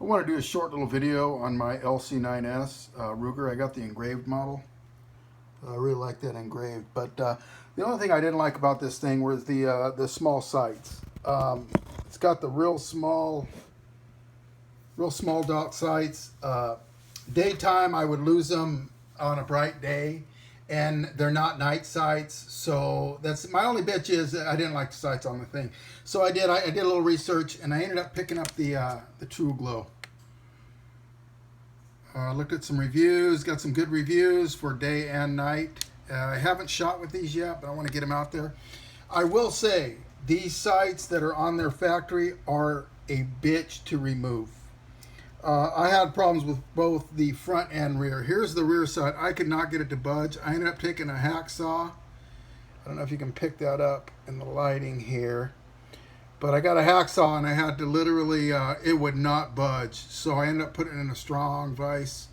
I want to do a short little video on my LC9S Ruger. I got the engraved model. I really like that engraved, but the only thing I didn't like about this thing was the small sights. It's got the real small dot sights. Daytime I would lose them on a bright day, and they're not night sights, so that's my only bitch is that I didn't like the sights on the thing. So I did a little research, and I ended up picking up the True Glow. Looked at some reviews, got some good reviews for day and night. I haven't shot with these yet, but I want to get them out there. I will say these sights that are on their factory are a bitch to remove. I had problems with both the front and rear. Here's the rear side. I could not get it to budge. I ended up taking a hacksaw. I don't know if you can pick that up in the lighting here, but I got a hacksaw and I had to literally, it would not budge. So I ended up putting it in a strong vise.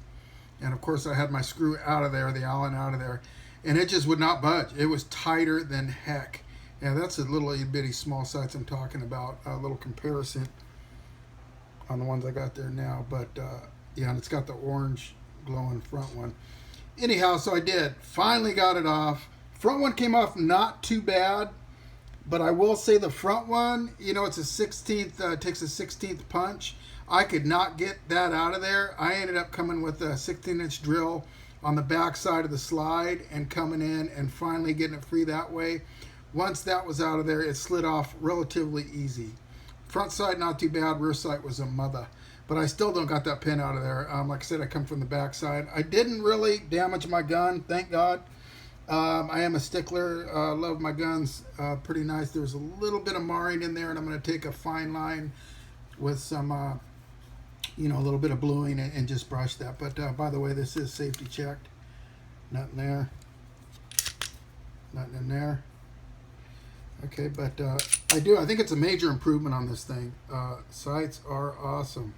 And of course I had my screw out of there, the Allen out of there, and it just would not budge. It was tighter than heck. Yeah, that's a little itty bitty small sights I'm talking about, a little comparison on the ones I got there now, but yeah, and it's got the orange glowing front one. Anyhow, so I did finally got it off. Front one came off not too bad, but I will say the front one, you know, it's a 16th, takes a 16th punch. I could not get that out of there. I ended up coming with a 16-inch drill on the back side of the slide and coming in and finally getting it free that way. Once that was out of there, it slid off relatively easy. Front side not too bad, rear side was a mother, but I still don't got that pin out of there. Like I said, I come from the back side. I didn't really damage my gun, thank God. I am a stickler, love my guns pretty nice. There's a little bit of marring in there, and I'm going to take a fine line with some, you know, a little bit of bluing and just brush that. But by the way, this is safety checked. Nothing there, nothing in there. Okay, but I think it's a major improvement on this thing. Sights are awesome.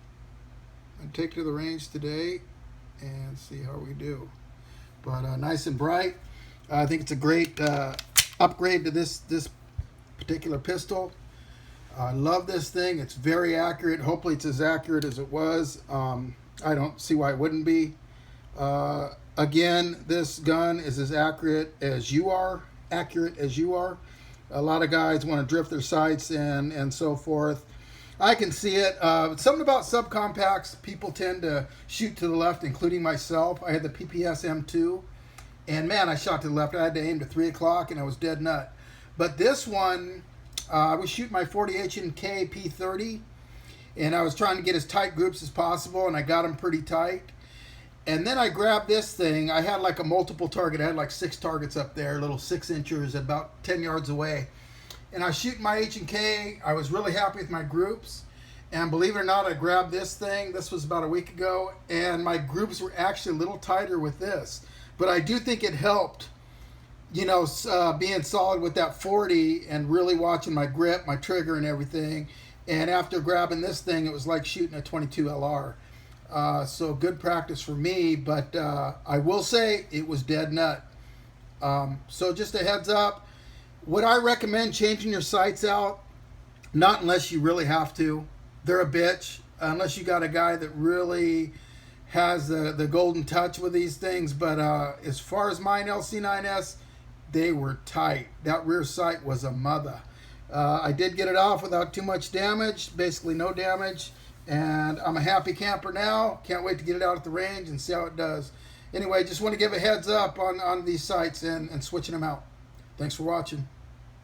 I'll take it to the range today and see how we do. But nice and bright. I think it's a great upgrade to this particular pistol. I love this thing. It's very accurate. Hopefully it's as accurate as it was. I don't see why it wouldn't be. Again, this gun is as accurate as you are. A lot of guys want to drift their sights and so forth. I can see it. Something about subcompacts, people tend to shoot to the left, including myself. I had the PPS M2, and man, I shot to the left. I had to aim to 3 o'clock, and I was dead nut. But this one, I was shooting my 40 H&K P30, and I was trying to get as tight groups as possible, and I got them pretty tight. And then I grabbed this thing. I had like a multiple target. I had like 6 targets up there, little 6-inchers about 10 yards away. And I was shooting my H&K. I was really happy with my groups. And believe it or not, I grabbed this thing. This was about a week ago. And my groups were actually a little tighter with this. But I do think it helped, you know, being solid with that 40 and really watching my grip, my trigger and everything. And after grabbing this thing, it was like shooting a 22 LR. So good practice for me, but I will say it was dead nut. So just a heads up. Would I recommend changing your sights out? Not unless you really have to. They're a bitch. Unless you got a guy that really has the golden touch with these things. But as far as mine LC9S, they were tight. That rear sight was a mother. I did get it off without too much damage, basically no damage. And I'm a happy camper now. Can't wait to get it out at the range and see how it does. Anyway, just want to give a heads up on these sights and switching them out. Thanks for watching.